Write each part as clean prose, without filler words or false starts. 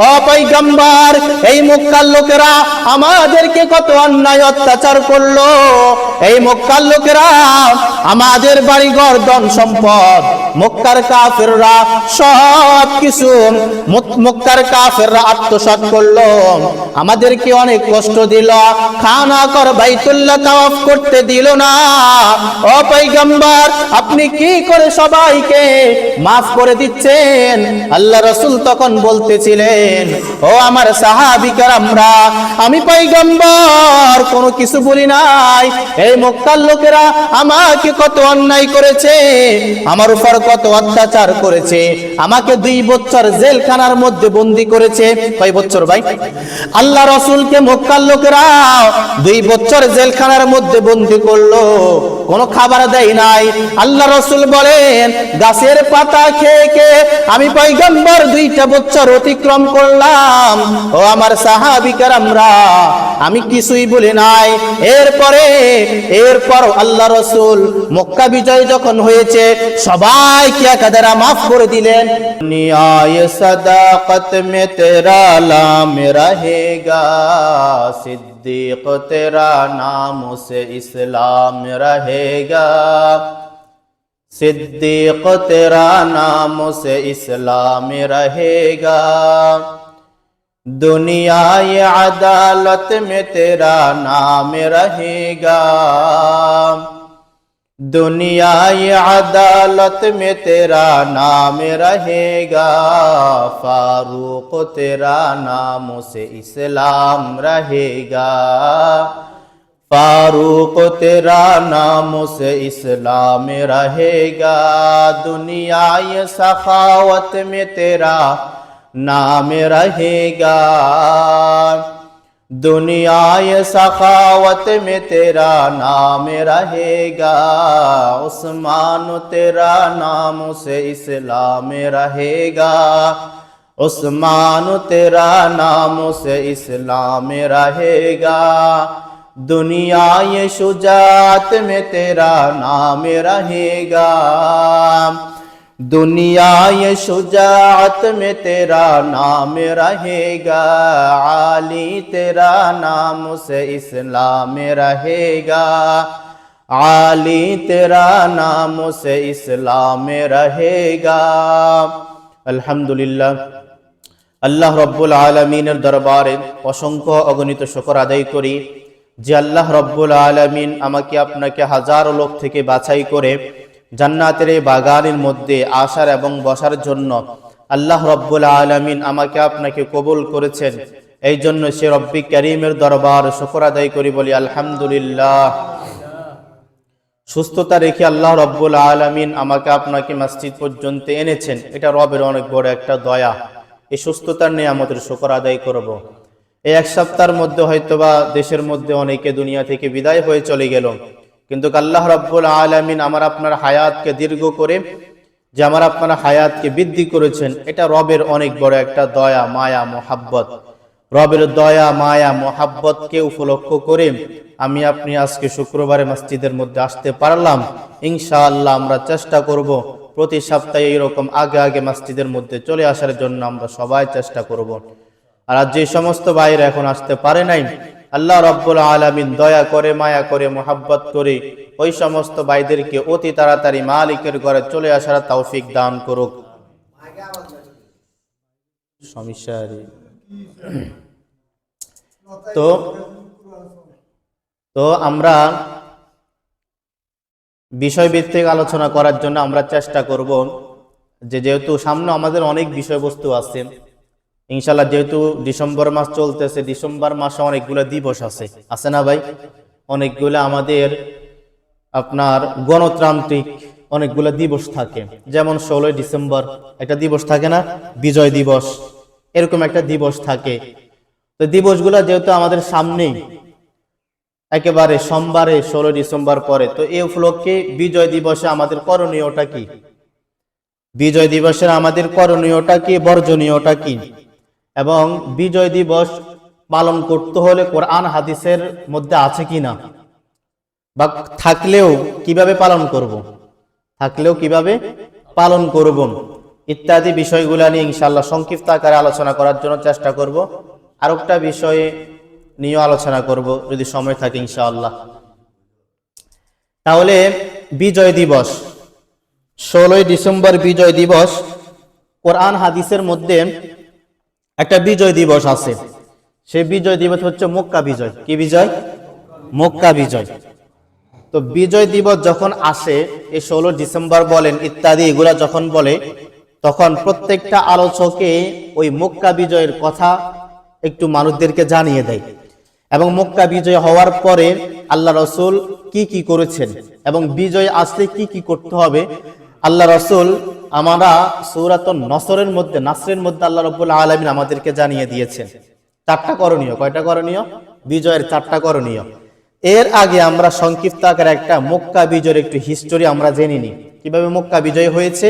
ও পয়গম্বর, এই মক্কার লোকেরা আমাদেরকে কত অন্যায় অত্যাচার করলো। এই মক্কার লোকেরা আমাদের বাড়িঘর ধন সম্পদ, মক্কার কাফেররা সব কিছু মক্কার কাফেররা আত্মসাৎ করলো। আমাদেরকে অনেক কষ্ট দিল, খানা কর বাইতুল্লাহ তাওয়াফ করতে দিল না। ও পয়গম্বর, আপনি কি করে সবাইকে মাফ করে দিচ্ছেন? আল্লাহ রাসূল তখন বলতেছিলেন, ও আমার সাহাবী কেরামরা, আমি পয়গম্বর কোনো কিছু বলি নাই। এই মক্কার লোকেরা আমাকে কত অন্যায় করেছে, আমার উপর কত অত্যাচার করেছে, আমাকে 2 বছর জেলখানার মধ্যে বন্দী করেছে। কয় বছর ভাই? আল্লাহ রাসূলকে মক্কার লোকেরা 2 বছর জেলখানার মধ্যে বন্দী করলো, কোনো খাবার দেয় নাই। আল্লাহ রাসূল বলেন, গাছের পাতা খেয়ে খেয়ে আমি পয়গম্বর 2টা বছর অতিক্রম করলাম। ও আমার সাহাবী কেরামরা, আমি কিছুই বলি নাই। এরপর আল্লাহ রাসূল মক্কা বিজয় যখন হয়েছে সবাইকে একাধারে মাফ করে দিলেন। নিয়ায়ে সাদাকত মে তেরা নাম রহেগা, সিদ্দীক তেরা নাম সে ইসলাম রহেগা, सिद्दीक तेरा नाम से इस्लाम रहेगा, दुनिया ये अदालत में तेरा नाम रहेगा, दुनिया ये अदालत में तेरा नाम रहेगा, फारूक तेरा नाम से इस्लाम रहेगा, फारूक तेरा नाम से इस्लाम रहेगा, दुनिया ये सखावत में तेरा नाम रहेगा, दुनिया ये सखावत में तेरा नाम रहेगा, उस्मान तेरा नाम से इस्लाम रहेगा, उस्मान तेरा नाम से इस्लाम रहेगा, दुनिया ये शुजाअत में तेरा नाम रहेगा, दुनिया ये शुजाअत में तेरा नाम रहेगा, आली तेरा नाम से इस्लाम रहेगा, आली तेरा नाम से इस्लाम रहेगा। अल्हम्दुलिल्लाह, আল্লাহ রব্বুল আলামিনের দরবারে অসংখ্য অগণিত শুকর আদায় করি যে আল্লাহ রব্বুল আলামিন আমাকে আপনাকে হাজারো লোক থেকে বাছাই করে জান্নাতের এই বাগানের মধ্যে আসার এবং বসার জন্য আল্লাহ রব্বুল আলামিন আমাকে আপনাকে কবুল করেছেন। এই জন্য সে রব্বি কারীমের দরবার শুকর আদায় করি, বলি আলহামদুলিল্লাহ। সুস্থতা রেখে আল্লাহ রব্বুল আলামিন আমাকে আপনাকে মসজিদ পর্যন্ত এনেছেন, এটা রবের অনেক বড় একটা দয়া। এই সুস্থতার নিয়ামতের শুকর আদায় করব। এই 1 সপ্তাহের মধ্যে হয়তোবা দেশের মধ্যে অনেকে দুনিয়া থেকে বিদায় হয়ে চলে গেল, কিন্তু আল্লাহ রাব্বুল আলামিন আমার আপনার হায়াতকে দীর্ঘ করে যে আমার আপনার হায়াতকে বৃদ্ধি করেছেন, এটা রবের অনেক বড় একটা দয়া, মায়া, মোহাব্বত। রবের দয়া, মায়া, মোহাব্বতকে উপলক্ষ করে আমি আপনি আজকে শুক্রবারে মসজিদের মধ্যে আসতে পারলাম। ইনশাআল্লাহ আমরা চেষ্টা করব প্রতি সপ্তাহে এরকম আগে আগে মসজিদের মধ্যে চলে আসার জন্য আমরা সবাই চেষ্টা করব। আর যে সমস্ত ভাইরা এখন আসতে পারে নাই, আল্লাহ রাব্বুল আলামিন দয়া করে, মায়া করে, মোহাব্বত করে ওই সমস্ত ভাইদেরকে অতি তাড়াতাড়ি মালিকের ঘরে চলে আসার তৌফিক দান করুক। তো আমরা বিষয়ভিত্তিক আলোচনা করার জন্য আমরা চেষ্টা করব যে যেহেতু সামনে আমাদের অনেক বিষয়বস্তু আছে ইনশাআল্লাহ, যেহেতু ডিসেম্বর মাস চলতেছে, ডিসেম্বর মাসে অনেকগুলো দিবস আছে না ভাই? অনেকগুলো আমাদের আপনার গণতান্ত্রিক অনেকগুলো দিবস থাকে, যেমন 16 ডিসেম্বর একটা দিবস থাকে না, বিজয় দিবস, এরকম একটা দিবস থাকে। তো দিবসগুলো যেহেতু আমাদের সামনেই, একেবারে সোমবারে 16 ডিসেম্বর পরে, তো এই উপলক্ষে বিজয় দিবসে আমাদের করণীয়টা কি? বিজয় দিবসের আমাদের করণীয়টা কি, বর্জনীয়টা কি? এবং বিজয় দিবস পালন করতে হলে কোরআন হাদিসের মধ্যে আছে কিনা, বা থাকলেও কিভাবে পালন করব, থাকলেও কিভাবে পালন করব, ইত্যাদি বিষয়গুলো নিয়ে ইনশাআল্লাহ সংক্ষিপ্ত আকারে আলোচনা করার জন্য চেষ্টা করব। আর একটা বিষয়ে নিয়ে আলোচনা করব যদি সময় থাকে ইনশাআল্লাহ। তাহলে বিজয় দিবস, 16ই ডিসেম্বর বিজয় দিবস, কোরআন হাদিসের মধ্যে একটা বিজয় দিবস আছে। সেই বিজয় দিবস হচ্ছে মক্কা বিজয়। কি বিজয়? মক্কা বিজয়। তো বিজয় দিবস যখন আসে, এই 16 ডিসেম্বর বলেন ইত্যাদি এগুলা যখন বলে, তখন প্রত্যেকটা আলোচকে ওই মক্কা বিজয়ের কথা একটু মানুষদেরকে জানিয়ে দেয় এবং মক্কা বিজয় হওয়ার পরে আল্লাহ রসুল কি কি করেছেন এবং বিজয় আসলে কি কি করতে হবে আল্লাহ রসুল আমরা সূরাতুন নসরের মধ্যে আল্লাহ রাব্বুল আলামিন আমাদেরকে জানিয়ে দিয়েছেন 4টা করণীয়। কয়টা করণীয়? বিজয়ের 4টা করণীয়। এর আগে আমরা সংক্ষিপ্ত আকারে একটা মক্কা বিজয়ের একটু হিস্টোরি আমরা জেনে নিই, কিভাবে মক্কা বিজয় হয়েছে।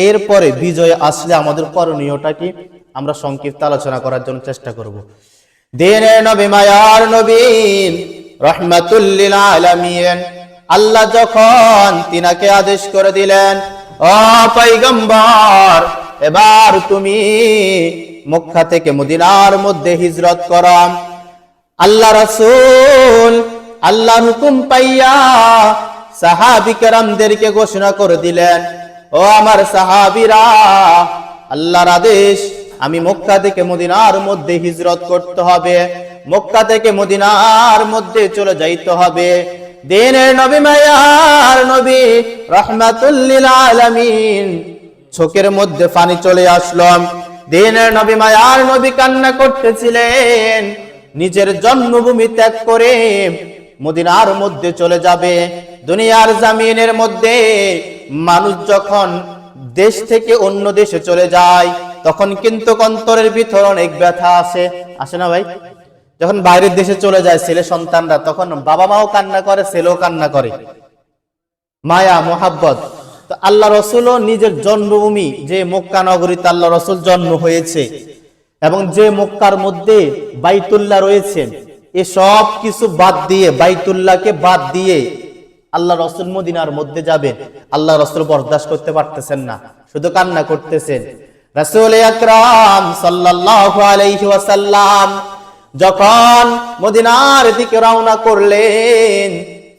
এরপরে বিজয় আসলে আমাদের করণীয়টা কি আমরা সংক্ষিপ্ত আলোচনা করার জন্য চেষ্টা করব। দিনের নবী, মায়ার নবী, রাহমাতুল লিল আলামিন, আল্লাহ যখন তিনাকে আদেশ করে দিলেন, ও পয়গম্বর, এবার তুমি মক্কা থেকে মদিনার মধ্যে হিজরত করো। আল্লাহ রাসূল আল্লাহর হুকুম পাইয়া সাহাবী কেরামদেরকে ঘোষণা করে দিলেন, ও আমার সাহাবীরা, আল্লাহর আদেশ, আমি মক্কা থেকে মদিনার মধ্যে হিজরত করতে হবে, মক্কা থেকে মদিনার মধ্যে চলে যাইতে হবে। দিনের নবী, মায়ার নবী, রাহমাতুল লিল আলামিন, চোখের মধ্যে পানি চলে আসলো। দিনের নবী, মায়ার নবী কান্না করতেছিলেন, নিজের জন্মভূমি ত্যাগ করে মদিনার মধ্যে চলে যাবে। দুনিয়ার জমিনের মধ্যে মানুষ যখন দেশ থেকে অন্য দেশে চলে যায় তখন কিন্তু অন্তরের ভিতর অনেক ব্যথা আসে না ভাই? যখন বাইরের দেশে চলে যায় ছেলে সন্তানরা, তখন বাবা মাও কান্না করে, ছেলেও কান্না করে, মায়া মোহাব্বত। তো আল্লাহ রসুলও নিজের জন্মভূমি যে মক্কা নগরীতে আল্লাহ রসুল জন্ম হয়েছে এবং যে মক্কার মধ্যে বাইতুল্লাহ রয়েছে, এসব কিছু বাদ দিয়ে, বাইতুল্লাহকে বাদ দিয়ে আল্লাহ রসুল মদিনার মধ্যে যাবেন, আল্লাহ রসুল বরদাস্ত করতে পারতেছেন না, শুধু কান্না করতেছেন। রাসূল আকরাম সাল্লাল্লাহু আলাইহি ওয়াসাল্লাম যখন মদিনার দিকে রওনা করলেন,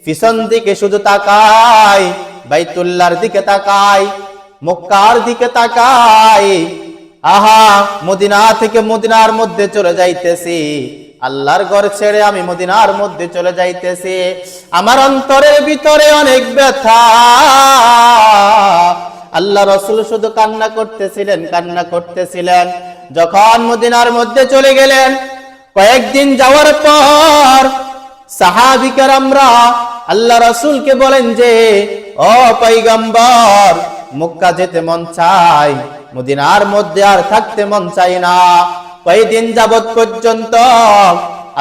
পিছন দিকে শুধু তাকায়, বাইতুল্লাহর দিকে তাকায়, মক্কার দিকে তাকায়, আহা মদিনা থেকে মদিনার মধ্যে চলে যাইতেছি, আল্লাহর ঘর ছেড়ে আমি মদিনার মধ্যে চলে যাইতেছি, আমার অন্তরের ভিতরে অনেক ব্যথা। আল্লাহ রাসূল শুধু কান্না করতেছিলেন। যখন মদিনার মধ্যে চলে গেলেন, কয়েকদিন যাওয়ার পর সাহাবী কেরামরা আল্লাহ রাসূলকে বলেন যে, ও পয়গম্বর, মক্কা যেতে মন চায়, মদিনার মধ্যে আর থাকতে মন চায় না। কয়েকদিন যাবত পর্যন্ত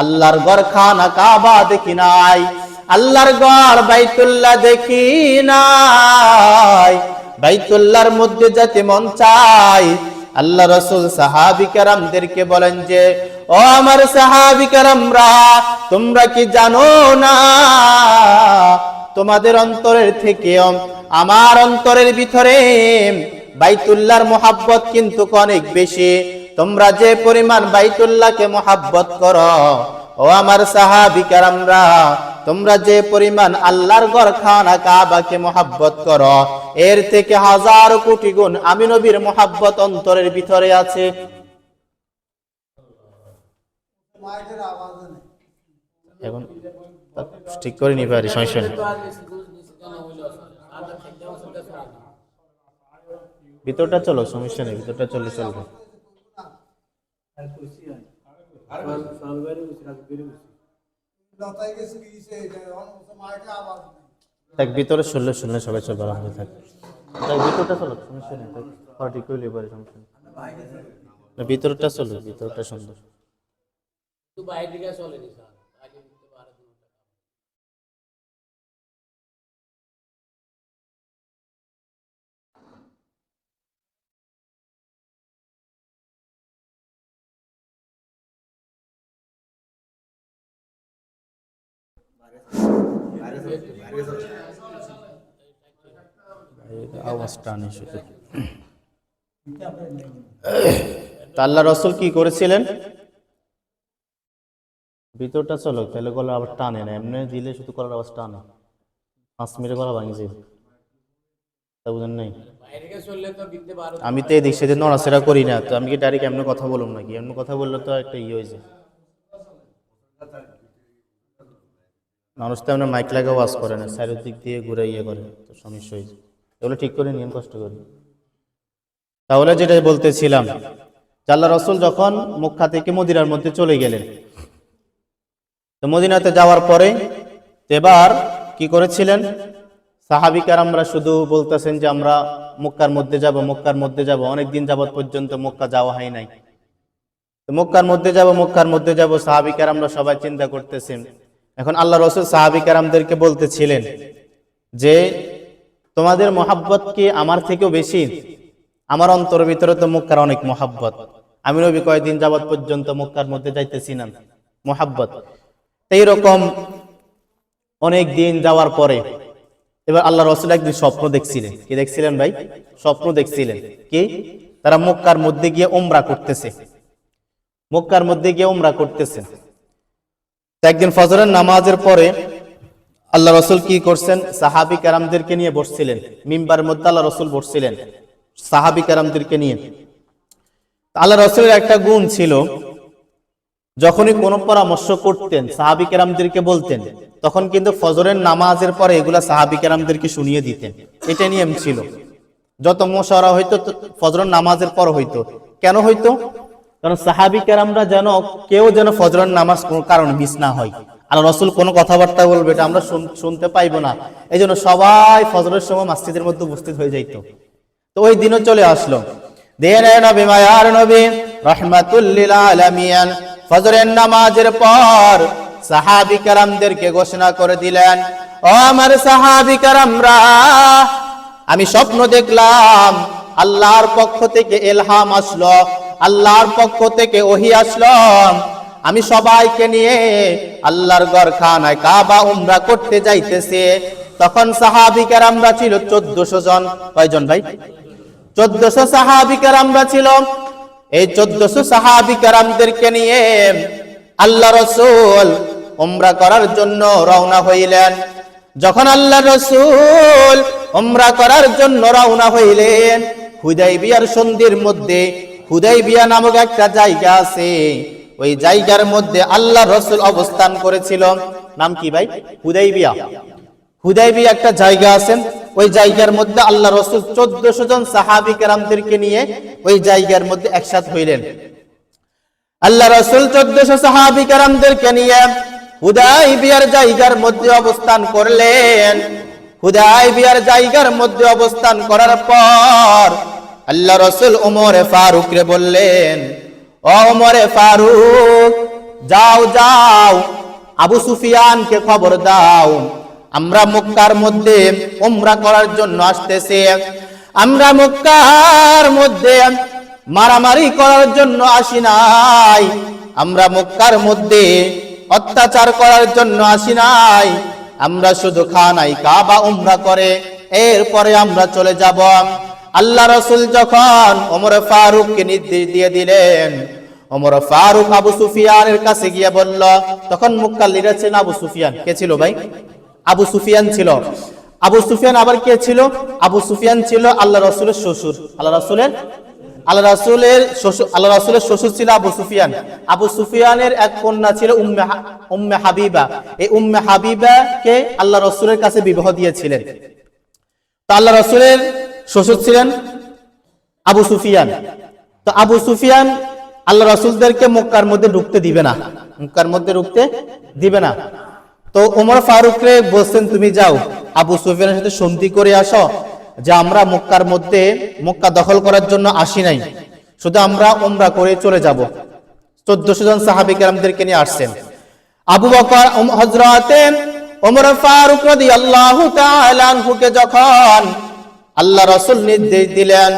আল্লাহর ঘর খানা কাবা দেখি নাই, আল্লাহর ঘর বাইতুল্লাহ দেখি নাই, বাইতুল্লাহর মধ্যে যেতে মন চায়। আল্লাহ রাসূল সাহাবী কেরামদেরকে বলেন যে, ও আমার সাহাবী কেরামরা, তোমরা কি জানো না তোমাদের অন্তরের থেকে আমার অন্তরের ভিতরে বাইতুল্লাহর মোহাব্বত কিন্তু অনেক বেশি। তোমরা যে পরিমাণ বাইতুল্লাহকে মোহাব্বত করো, ও আমার সাহাবী কেরামরা, তোমরা যে পরিমাণ আল্লাহর ঘর খানা কাবাকে মোহাব্বত করো, এর থেকে হাজার কোটি গুণ আমি নবীর মোহাব্বত অন্তরের ভিতরে আছে। এখন ঠিক করে নিবে আর সমস্যা নেই, ভিতরটা চলো, সমস্যা নেই, ভিতরটা চললে চলবে। দেখ ভিতরে শুনলে সবাই চলবে, আরামে থাক। দেখ ভিতরটা চলো, সমস্যা নেই, ঠিক করে নিবে আর সমস্যা নেই, ভিতরটা চলো, ভিতরটা সুন্দর। আওয়াজটা আনে শুধু। তা আল্লাহ রসুল কি করেছিলেন? ভিতরটা চলো, তাহলে গলা আবার টানে না, এমনি দিলে শুধু গলার আওয়াজ টানে, 5 মিনিটে গলা ভাঙি যায়, তা বুঝেন নাই? আমি তো এদিক সেদিন নড়াচড়া করি না, তো আমি কি ডাইরেক্ট এমনি কথা বলুন নাকি? এমনি কথা বললে তো একটা ইয়ে হয়েছে, মানুষ তো এমনি মাইক লাগা ওয়াজ করে না, সাইডের দিক দিয়ে ঘুরে ইয়ে করে, তো সমস্যা হয়েছে। এগুলো ঠিক করে নিয়ম কষ্ট করি। তাহলে যেটা বলতেছিলাম, আল্লাহ রসুল যখন মক্কা থেকে মদিনার মধ্যে চলে গেলেন, তো মদিনাতে যাওয়ার পরে এবার কি করেছিলেন? সাহাবী কেরামরা শুধু বলতেছেন যে আমরা মক্কার মধ্যে যাব, মক্কার মধ্যে যাব, অনেকদিন যাবত পর্যন্ত মক্কা যাওয়া হয় নাই, তো মক্কার মধ্যে যাব, মক্কার মধ্যে যাব, সাহাবী কেরামরা সবাই চিন্তা করতেছেন। এখন আল্লাহ রসুল সাহাবী কেরামদেরকে বলতেছিলেন যে তোমাদের মহাব্বত কি আমার থেকেও বেশি? আমার অন্তরের ভিতরে তো মক্কার অনেক মহাব্বত, আমি নবী কয়েকদিন যাবত পর্যন্ত মক্কার মধ্যে যাইতেছি না, মহাব্বত। এইরকম অনেক দিন যাওয়ার পরে এবার আল্লাহ রসুল একদিন স্বপ্ন দেখছিলেন। কি দেখছিলেন ভাই? স্বপ্ন দেখছিলেন কি? তারা মক্কার মধ্যে গিয়ে উমরা করতেছে, মক্কার মধ্যে গিয়ে উমরা করতেছে। একদিন ফজরের নামাজের পরে আল্লাহ রসুল কি করছেন? সাহাবী কেরামদেরকে নিয়ে বসছিলেন, মিম্বারের মধ্যে আল্লাহ রসুল বসছিলেন সাহাবী কেরামদেরকে নিয়ে। আল্লাহ রসুলের একটা গুণ ছিল, যখনই কোনো পরামর্শ করতেন সাহাবী কেরামদেরকে বলতেন, তখন কিন্তু ফজরের নামাজের পরে এগুলা সাহাবী কেরামদেরকে শুনিয়ে দিতেন। এটা নিয়ম ছিল, যত মশওয়ারা হইতো ফজরের নামাজের পর হইতো। কেন হইতো? কারণ সাহাবী কেরামরা যেন কেউ যেন ফজরের নামাজ কোনো কারণ মিস না হয়, আল্লাহ রসুল কোনো কথাবার্তা বলবে এটা আমরা শুনতে পাইবো না, এই জন্য সবাই ফজরের সময় মসজিদের মধ্যে উপস্থিত হয়ে যাইত। তো ওই দিনও চলে আসলো। নবী মায়ার নবী রাহমাতুল লিল আলামিন ফজরের নামাজের পর সাহাবী কেরামদেরকে ঘোষণা করে দিলেন, ও আমার সাহাবী কেরামরা, আমি স্বপ্ন দেখলাম, আল্লাহর পক্ষ থেকে ইলহাম আসলো, আল্লাহর পক্ষ থেকে ওহী আসলো, আমি সবাইকে নিয়ে আল্লাহর ঘরখানায় কাবা উমরা করতে যাইতেছি। তখন সাহাবী কেরামরা ছিল 1400 জন। কয়জন ভাই? 1400 সাহাবী কেরামরা ছিল। এই 1400 সাহাবী কেরামদেরকে নিয়ে আল্লাহ রাসূল উমরা করার জন্য রওনা হইলেন। যখন আল্লাহ রাসূল উমরা করার জন্য রওনা হইলেন, হুদাইবিয়ার সন্ধির মধ্যে হুদাইবিয়া নামক একটা জায়গা আছে, ওই জায়গার মধ্যে আল্লাহ রাসূল অবস্থান করেছিল। নাম কি ভাই? হুদাইবিয়া। হুদাইবিয়া একটা জায়গা আছে, ওই জায়গার মধ্যে আল্লাহ রাসূল 1400 জন সাহাবী কেরামদেরকে নিয়ে ওই জায়গার মধ্যে একসাথ হইলেন। আল্লাহ রাসূল 1400 সাহাবী কেরামদেরকে নিয়ে হুদাইবিয়ার জায়গার মধ্যে অবস্থান করলেন। হুদাইবিয়ার জায়গার মধ্যে অবস্থান করার পর আল্লাহ রাসূল ওমরে ফারুক রে বললেন, ও ওমরে ফারুক, যাও যাও আবু সুফিয়ানকে খবর দাও, আমরা মক্কার মধ্যে উমরা করার জন্য আসতেছি, আমরা মক্কার মধ্যে মারামারি করার জন্য আসি নাই, আমরা মক্কার মধ্যে অত্যাচার করার জন্য আসি নাই, আমরা শুধু খানায় কাবা উমরা করে এরপরে আমরা চলে যাব। আল্লাহ রাসূল যখন ওমর ফারুককে নির্দেশ দিয়ে দিলেন, ওমর ফারুক আবু সুফিয়ানের কাছে গিয়ে বলল, তখন মক্কার লিডার ছিলেন আবু সুফিয়ান। কে ছিল ভাই? আবু সুফিয়ান ছিল। আবু সুফিয়ান আবার কে ছিল? আবু সুফিয়ান ছিল আল্লাহ রাসূলের শ্বশুর। আল্লাহ রাসূলের শ্বশুর ছিল আবু সুফিয়ান। আবু সুফিয়ানের এক কন্যা ছিল উম্মে হাবিবা। এই উম্মে হাবিবাকে আল্লাহ রাসূলের কাছে বিবাহ দিয়েছিলেন। তো আল্লাহ রাসূলের শ্বশুর ছিলেন আবু সুফিয়ান। তো আবু সুফিয়ান আল্লাহ রাসূলদেরকে মক্কার মধ্যে ঢুকতে দিবে না, মক্কার মধ্যে ঢুকতে দিবে না। তো ওমর ফারুকরে বলছেন, তুমি যাও আবু সুফিয়ানের সাথে সন্ধি করে আসো যে আমরা মক্কার মধ্যে মক্কা দখল করার জন্য আসি নাই, শুধু আমরা উমরা করে চলে যাব। 1400 জন সাহাবী কেরামদেরকে নিয়ে আসছেন। আবু বকর হযরতে ওমর ফারুক রাদিয়াল্লাহু তাআলা আনহুকে যখন আল্লাহ রাসূল নির্দেশ দিলেন,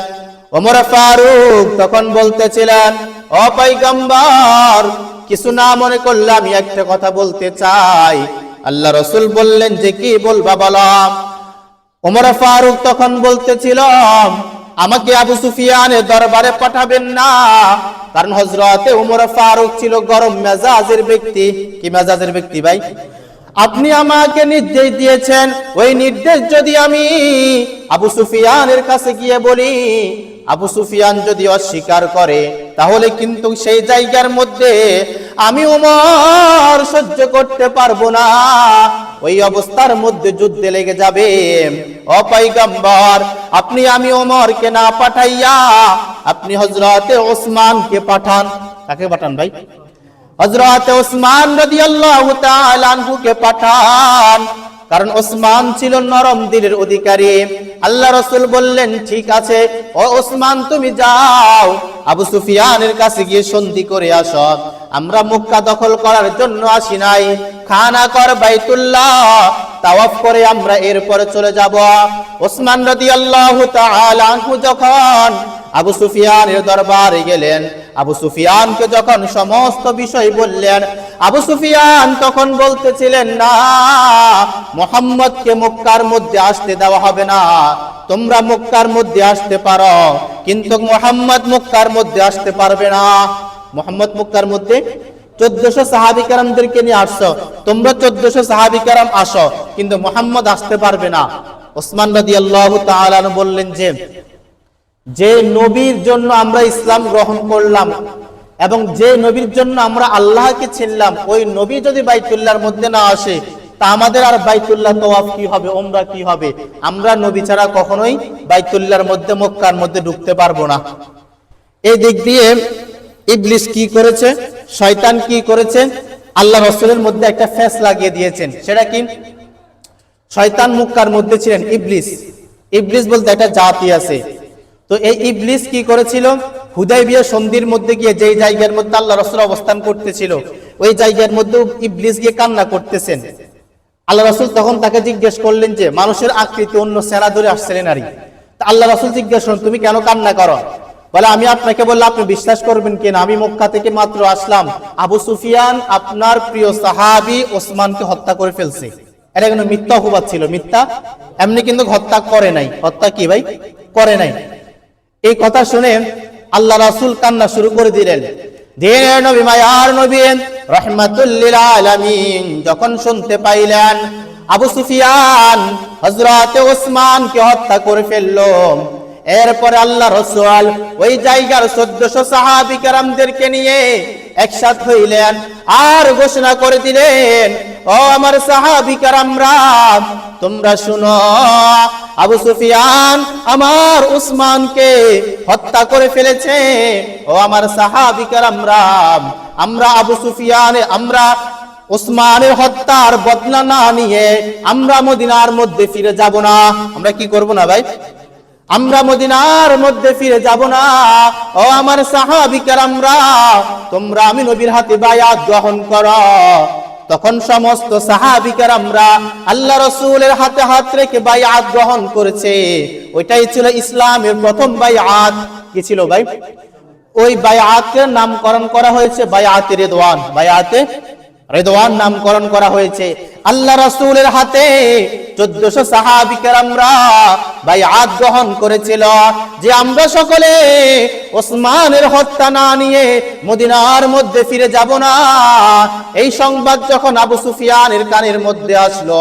ওমর ফারুক তখন বলতেছিলেন, ও পয়গম্বর, কিছু না মনে করলে আমি একটা কথা বলতে চাই। আল্লাহ রাসূল বললেন যে কি বলবা বলো। ওমর ফারুক তখন বলতেছিল, আমাকে আবু সুফিয়ানের দরবারে পাঠাবেন না, কারণ হযরতে উমর ফারুক ছিল গরম মেজাজের ব্যক্তি। কি মেজাজের ব্যক্তি ভাই? আপনি আমাকে নির্দেশ দিয়েছেন, ওই নির্দেশ যদি আমি আবু সুফিয়ানের কাছে গিয়ে বলি, আবু সুফিয়ান যদি অস্বীকার করে, তাহলে কিন্তু সেই জায়গার মধ্যে আমি ওমর সহ্য করতে পারবো না, ওই অবস্থার মধ্যে যুদ্ধে লেগে যাবে। ও পয়গম্বর, আপনি আমি ওমরকে না পাঠাইয়া আপনি হযরতে ওসমানকে পাঠান। কাকে পাঠান ভাই? হযরতে ওসমান রাদিয়াল্লাহু তাআলা আনহুকে পাঠান, কারণ ওসমান ছিল নরম দিলের অধিকারী। আল্লাহ রাসূল বললেন, ঠিক আছে ও ওসমান, তুমি যাও আবু সুফিয়ানের কাছে গিয়ে সন্ধি করে আসো। আমরা মক্কা দখল করার জন্য আসি নাই, খানা কর বাইতুল্লাহ তাওয়াফ করে আমরা এরপরে চলে যাব। ওসমান রাদিয়াল্লাহু তাআলা আনহু যখন আবু সুফিয়ানের দরবারে গেলেন, আবু সুফিয়ানকে যখন সমস্ত বিষয় বললেন, আবু সুফিয়ান তখন বলতেছিলেন, না, মুহাম্মদকে মক্কার মধ্যে আসতে দেওয়া হবে না, তোমরা মক্কার মধ্যে আসতে পারো, কিন্তু মুহাম্মদ মক্কার মধ্যে আসতে পারবে না। মুহাম্মদ মক্কার মধ্যে 1400 সাহাবী কেরামদেরকে নিয়ে আসছো, তোমরা 1400 সাহাবী কেরাম আসো, কিন্তু মুহাম্মদ আসতে পারবে না। ওসমান রাদিয়াল্লাহু তাআলা বললেন যে নবীর জন্য আমরা ইসলাম গ্রহণ করলাম এবং যে নবীর জন্য আমরা আল্লাহকে চিনলাম, ওই নবী যদি বাইতুল্লাহর মধ্যে না আসে, তা আমাদের আর বাইতুল্লাহ তাওয়াফ কি হবে, উমরা কি হবে? আমরা নবী ছাড়া কখনোই বাইতুল্লাহর মধ্যে মক্কার মধ্যে ঢুকতে পারবো না। এই দিক দিয়ে ইবলিস কি করেছে, শয়তান কি করেছে, আল্লাহ রাসূলের মধ্যে একটা ফেস লাগিয়ে দিয়েছেন। সেটা কি? শয়তান মক্কার মধ্যে ছিলেন, ইবলিস। ইবলিস বলতে একটা জাতি আছে। তো এই ইবলিস কি করেছিল, হুদায়বিয়া সন্ধির মধ্যে গিয়ে যেই জায়গার মধ্যে আল্লাহ রাসূল অবস্থান করতেছিল, ওই জায়গার মধ্যে ইবলিস গিয়ে কান্না করতেছেন। আল্লাহ রাসূল তখন তাকে জিজ্ঞেস করলেন যে মানুষের আকৃতি অন্য সেনা ধরে আসছিলেন নারী। তা আল্লাহ রাসূল জিজ্ঞেস করলেন, তুমি কেন কান্না করো? বলে, আমি আপনাকে বললাম আপনি বিশ্বাস করবেন কিনা, আমি মক্কা থেকে মাত্র আসলাম, আবু সুফিয়ান আপনার প্রিয় সাহাবী ওসমানকে হত্যা করে ফেলছে। এটা কিন্তু মিথ্যা অপবাদ ছিল, মিথ্যা। এমনি কিন্তু হত্যা করে নাই। হত্যা কি ভাই? করে নাই। এই কথা শুনে আল্লাহ রাসূল কান্না শুরু করে দিলেন। দিনের নবী, মায়ার নবী রাহমাতুল লিল আলামিন যখন শুনতে পাইলেন আবু সুফিয়ান হযরতে ওসমানকে হত্যা করে ফেললো, এরপরে আল্লাহ রাসূল ওই জায়গার 1400 সাহাবী কেরামদেরকে নিয়ে একসাথ হইলেন আর ঘোষণা করে দিলেন, ও আমার সাহাবী কেরামরা, তোমরা শুনো, আবু সুফিয়ান আমার উসমানকে হত্যা করে ফেলেছে। ও আমার সাহাবী কেরামরা, আমরা আবু সুফিয়ানে আমরা উসমানের হত্যার বদলা না নিয়ে আমরা মদিনার মধ্যে ফিরে যাব না। আমরা কি করব না ভাই? আমরা মদিনার মধ্যে ফিরে যাব না। ও আমার সাহাবী কেরামরা, তোমরা আমি নবীর হাতে বায়াত গ্রহণ করো। তখন সমস্ত সাহাবী কেরামরা আল্লাহ রাসূলের হাতে হাত রেখে বায়াত গ্রহণ করেছে। ওইটাই ছিল ইসলামের প্রথম বায়াত। কি ছিল ভাই? ওই বায়াতের নামকরণ করা হয়েছে বায়াতে রিদওয়ান। বায়াতে রিদওয়ান নামকরণ করা হয়েছে। আল্লাহ রাসূলের হাতে 1400 সাহাবী কেরামরা বায়াত গ্রহণ করেছিল যে আমরা সকলে ওসমানের হত্যা না নিয়ে মদিনার মধ্যে ফিরে যাব না। এই সংবাদ যখন আবু সুফিয়ানের কানের মধ্যে আসলো,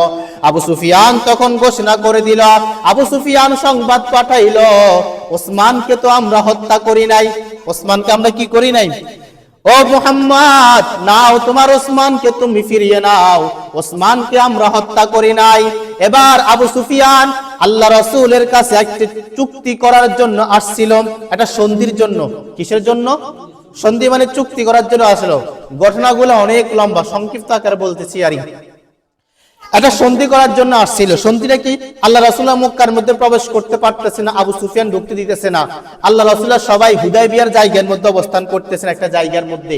আবু সুফিয়ান তখন ঘোষণা করে দিল, আবু সুফিয়ান সংবাদ পাঠাইলো, ওসমানকে তো আমরা হত্যা করি নাই। ওসমানকে আমরা কি করি নাই? ও মুহাম্মদ, নাও তোমার ওসমানকে তুমি ফিরিয়ে নাও, ওসমানকে আমরা হত্যা করি নাই। এবার আবু সুফিয়ান আল্লাহ রাসূলের কাছে একটি চুক্তি করার জন্য আসছিল, একটা সন্ধির জন্য। কিসের জন্য? সন্ধি মানে চুক্তি করার জন্য আসলো। ঘটনাগুলো অনেক লম্বা, সংক্ষিপ্ত আকারে বলতেছি আরই। একটা সন্ধি করার জন্য আসছিল। সন্ধিটা কি? আল্লাহ রাসূল মক্কার মধ্যে প্রবেশ করতে পারতেছে না, আবু সুফিয়ান ঢুকতে দিতেছে না। আল্লাহ রাসূল সবাই হুদায়বিয়ার জায়গার মধ্যে অবস্থান করতেছেন, একটা জায়গার মধ্যে।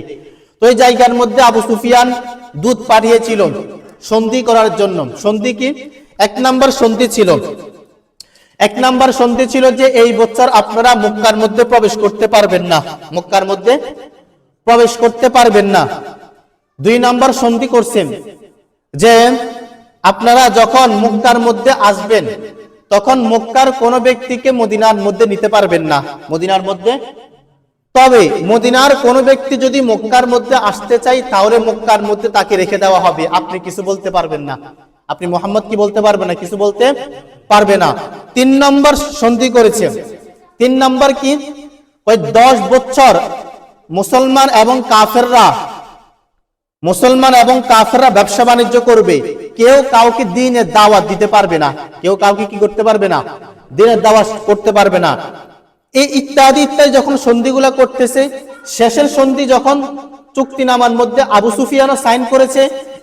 তো এই জায়গার মধ্যে আবু সুফিয়ান দূত পাঠিয়েছিল সন্ধি করার জন্য। সন্ধি কি? এক নাম্বার সন্ধি ছিল যে এই বছর আপনারা মক্কার মধ্যে প্রবেশ করতে পারবেন না, মক্কার মধ্যে প্রবেশ করতে পারবেন না। 2 নাম্বার সন্ধি করছেন যে আপনারা যখন মক্কার মধ্যে আসবেন তখন মক্কার কোন ব্যক্তিকে মদিনার মধ্যে নিতে পারবেন না, মদিনার মধ্যে। তবে মদিনার কোন ব্যক্তি যদি মক্কার মধ্যে আসতে চাই তাহলে মক্কার মধ্যে তাকে রেখে দেওয়া হবে, আপনি কিছু বলতে পারবেন না, আপনি মোহাম্মদ কি বলতে পারবেন না, কিছু বলতে পারবে না। 3 নম্বর সন্ধি করেছে। 3 নম্বর কি, ওই 10 বছর মুসলমান এবং কাফেররা ব্যবসা বাণিজ্য করবে, কেউ কাউকে দ্বীনের দাওয়াত দিতে পারবে না, কেউ কাউকে কি করতে পারবে না, দ্বীনের দাওয়াত করতে পারবে না। এই ইত্যাদি ইত্যাদি যখন সন্ধিগুলা করতেছে, শেষের সন্ধি যখন চুক্তিনামার মধ্যে আবু সুফিয়ানও সাইন করেছে,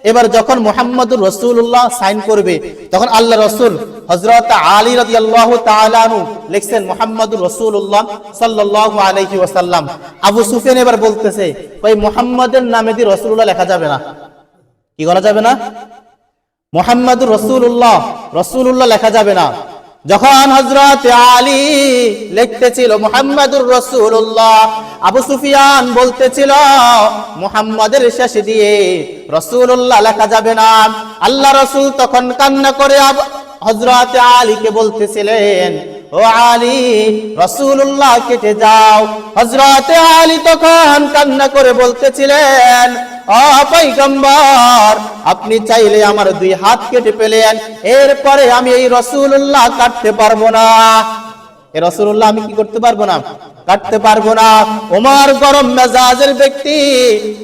এবার যখন মুহাম্মদুর রাসূলুল্লাহ সাইন করবে তখন আল্লাহ রাসূল হযরত আলী রাদিয়াল্লাহু তাআলা আনহু লিখছেন মুহাম্মদুর রাসূলুল্লাহ সাল্লাল্লাহু আলাইহি ওয়াসাল্লাম। আবু সুফিয়ান এবার বলতেছে, ভাই মুহাম্মদের নামে দিয়ে রাসূলুল্লাহ লেখা যাবে না, কি করা যাবে না, মুহাম্মদুর রাসূলুল্লাহ লেখা যাবে না। যখন হযরত আলী লিখতেছিল মুহাম্মদুর রাসূলুল্লাহ, আবু সুফিয়ান বলতেছিল মুহাম্মাদের শেষ দিয়ে রাসূলুল্লাহ লেখা যাবে না। আল্লাহ রাসূল তখন কান্না করে হযরত আলীকে বলতেছিলেন, ও আলী রাসূলুল্লাহ কেটে যাও। হযরত আলী তখন কান্না করে বলতেছিলেন, ও পয়গম্বর আপনি চাইলে আমার 2 হাত কেটে ফেলেন, এরপরে আমি এই রাসূলুল্লাহ কাটতে পারবো না, এই রাসূলুল্লাহ আমি কি করতে পারবো না, কাটতে পারবো না। ওমর গরম মেজাজের ব্যক্তি,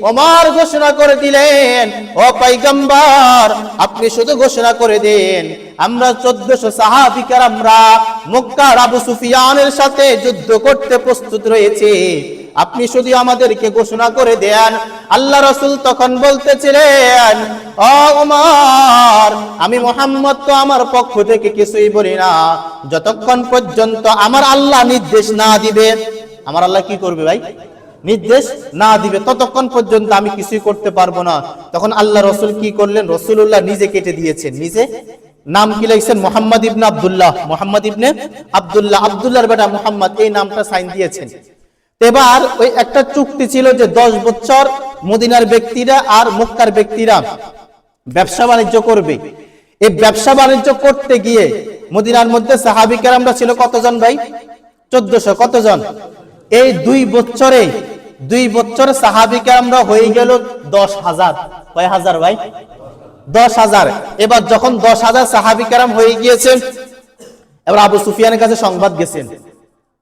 ওমর ঘোষণা করে দিলেন, ও পয়গম্বর আপনি শুধু ঘোষণা করে দেন আমরা 1400 সাহাবী কেরামরা মক্কার আবু সুফিয়ানের সাথে যুদ্ধ করতে প্রস্তুত রয়েছে, আপনি শুধু আমাদেরকে ঘোষণা করে দেন। আল্লাহ রাসূল তখন বলতেছিলেন, ও ওমর আমি মুহাম্মদ তো আমার পক্ষ থেকে কিছুই বলি না যতক্ষণ পর্যন্ত আমার আল্লাহ নির্দেশ না দিবে। আমার আল্লাহ কি করবে ভাই, নির্দেশ না দিবে ততক্ষণ পর্যন্ত আমি কিছুই করতে পারবো না। তখন আল্লাহ রাসূল কি করলেন, রাসূলুল্লাহ নিজে কেটে দিয়েছেন, নিজে নাম কি লিখছেন, মুহাম্মদ ইবনে আব্দুল্লাহ, মুহাম্মদ ইবনে আব্দুল্লাহ, আব্দুল্লাহর বেটা মুহাম্মদ, এই নামটা সাইন দিয়েছেন। এবার ওই একটা চুক্তি ছিল যে 10 বছর মদিনার ব্যক্তিরা আর মক্কার ব্যক্তিরা ব্যবসা বাণিজ্য করবে। এই ব্যবসা বাণিজ্য করতে গিয়ে মদিনার মধ্যে সাহাবী কেরামরা ছিল কতজন ভাই, 1400, কতজন, এই 2 বছরে সাহাবী কেরামরা হয়ে গেল 10,000, কয় হাজার ভাই, 10,000। এবার যখন 10,000 সাহাবী কেরাম হয়ে গিয়েছেন, এবার আবু সুফিয়ানের কাছে সংবাদ গেছেন।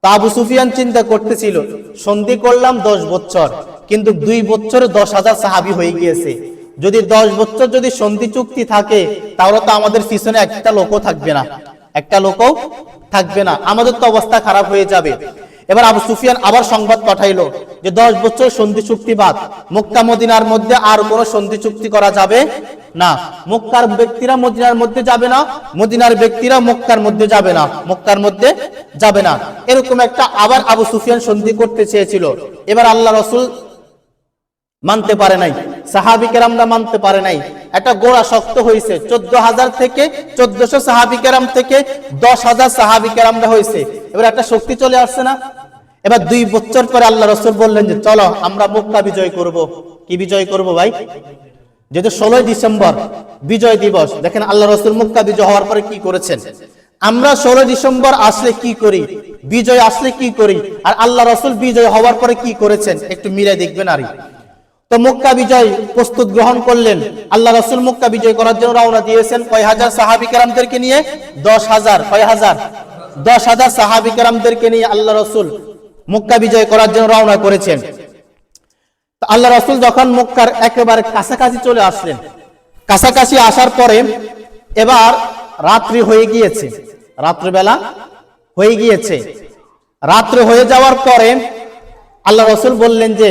তা আবু সুফিয়ান চিন্তা করতেছিল, সন্ধি করলাম 10 বছর, কিন্তু 2 বছরে 10,000 সাহাবী হয়ে গিয়েছে, যদি 10 বছর যদি সন্ধি চুক্তি থাকে তাহলে তো আমাদের পিছনে একটা লোকও থাকবে না, আমাদের তো অবস্থা খারাপ হয়ে যাবে। এবার আবু সুফিয়ান আবার সংবাদ পাঠাইলো যে 10 বছর সন্ধি চুক্তি বাদ, মক্কা মদিনার মধ্যে আর কোনো সন্ধি চুক্তি করা যাবে না, মক্কার ব্যক্তিরা মদিনার মধ্যে যাবে না, মদিনার ব্যক্তিরা মক্কার মধ্যে যাবে না, এরকম একটা আবার আবু সুফিয়ান সন্ধি করতে চেয়েছিল। এবার আল্লাহ রাসূল মানতে পারে নাই, সাহাবী কেরামরা মানতে পারে নাই, একটা গোড়া শক্ত হয়েছে। 14,000 থেকে 1400 সাহাবী কেরাম থেকে 10,000 সাহাবী কেরামরা হয়েছে, এবার একটা শক্তি চলে আসছে না। এবার 2 বছর পরে আল্লাহ রাসূল বললেন যে চলো আমরা মক্কা বিজয় করব। কি বিজয় করব ভাই, যেহেতু 16 ডিসেম্বর বিজয় দিবস, দেখেন আল্লাহ রাসূল মক্কা বিজয় হওয়ার পরে কি করেছেন। আমরা 16 ডিসেম্বর আসলে কি করি, বিজয় আসলে কি করি, আর আল্লাহ রাসূল বিজয় হওয়ার পরে কি করেছেন একটু মিলাই দেখবেন। আরই তো মক্কা বিজয় প্রস্তুত গ্রহণ করলেন, আল্লাহ রাসূল মক্কা বিজয় করার জন্য রওনা দিয়েছেন কয় হাজার সাহাবী কেরামদেরকে নিয়ে, 10,000, কয় হাজার, 10,000 সাহাবী কেরামদেরকে নিয়ে আল্লাহ রাসূল মক্কা বিজয় করার জন্য রওনা করেছেন। তো আল্লাহ রাসূল যখন মক্কার একেবারে কাছাকাছি চলে আসলেন, কাছাকাছি আসার পরে এবার রাত্রি হয়ে গিয়েছে, রাত্রিবেলা হয়ে গিয়েছে। রাত্রি হয়ে যাওয়ার পরে আল্লাহ রাসূল বললেন যে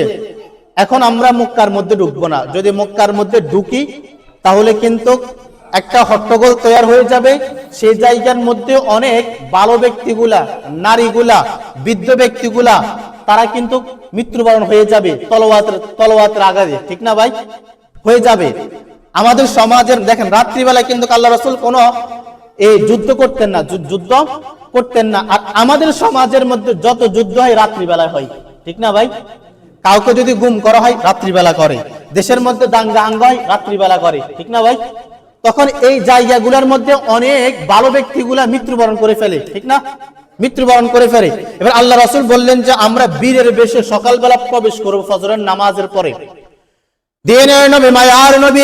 এখন আমরা মক্কার মধ্যে ঢুকবো না, যদি মক্কার মধ্যে ঢুকি তাহলে কিন্তু একটা হট্টগোল তৈরি হয়ে যাবে, সেই জায়গার মধ্যে অনেক ভালো ব্যক্তিগুলা, নারীগুলা, বৃদ্ধ ব্যক্তিগুলা তারা কিন্তু মৃত্যুবরণ হয়ে যাবে তলোয়ারের আঘাতে, ঠিক না ভাই, হয়ে যাবে। আমাদের সমাজের দেখেন রাত্রিবেলায় কিন্তু আল্লাহ রাসূল কোনো এই যুদ্ধ করতেন না, আর আমাদের সমাজের মধ্যে যত যুদ্ধ হয় রাত্রিবেলায় হয়, ঠিক না ভাই, কাউকে যদি গুম করা হয় রাত্রিবেলা করে, দেশের মধ্যে দাঙ্গা হাঙ্গা হয় রাত্রিবেলা করে, ঠিক না ভাই, তখন এই জায়গাগুলোর মধ্যে অনেক ভালো ব্যক্তিগুলা মৃত্যুবরণ করে ফেলে, ঠিক না? মৃত্যুবরণ করে ফেলে। এবার আল্লাহ রাসূল বললেন যে আমরা বীরের বেশে সকালবেলা প্রবেশ করব ফজরের নামাজের পরে। দিনের নবী, মায়ার নবী,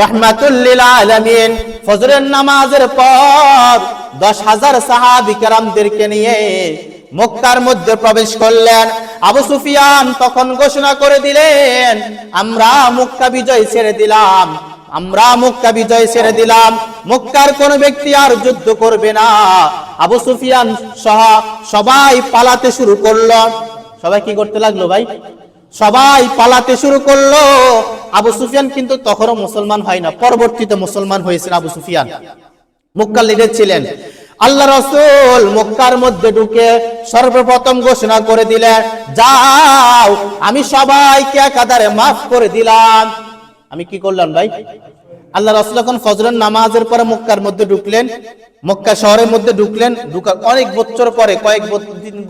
রাহমাতুল লিল আলামিন ফজরের নামাজের পর 10,000 সাহাবী কেরামদেরকে নিয়ে মক্কার মধ্যে প্রবেশ করলেন। আবু সুফিয়ান তখন ঘোষণা করে দিলেন, আমরা মক্কা বিজয় ছেড়ে দিলাম, আমরা মক্কা বিজয় ছেড়ে দিলাম, মক্কার কোন ব্যক্তি আর যুদ্ধ করবে না। আবু সুফিয়ান সহ সবাই পালাতে শুরু করলো। সবাই কি করতে লাগলো ভাই? সবাই পালাতে শুরু করলো। আবু সুফিয়ান কিন্তু তখনও মুসলমান হয় না, পরবর্তীতে মুসলমান হয়েছেন আবু সুফিয়ান, মক্কার লিডার ছিলেন। আল্লাহ রাসূল মক্কার মধ্যে ঢুকে সর্বপ্রথম ঘোষণা করে দিলেন, যাও আমি সবাইকে একাধারে মাফ করে দিলাম। আমি কি করলাম ভাই? আল্লাহ রাসূল যখন ফজরের নামাজের পরে মক্কার মধ্যে ঢুকলেন, মক্কা শহরের মধ্যে ঢুকলেন, ঢুকার অনেক বছর পরে, কয়েক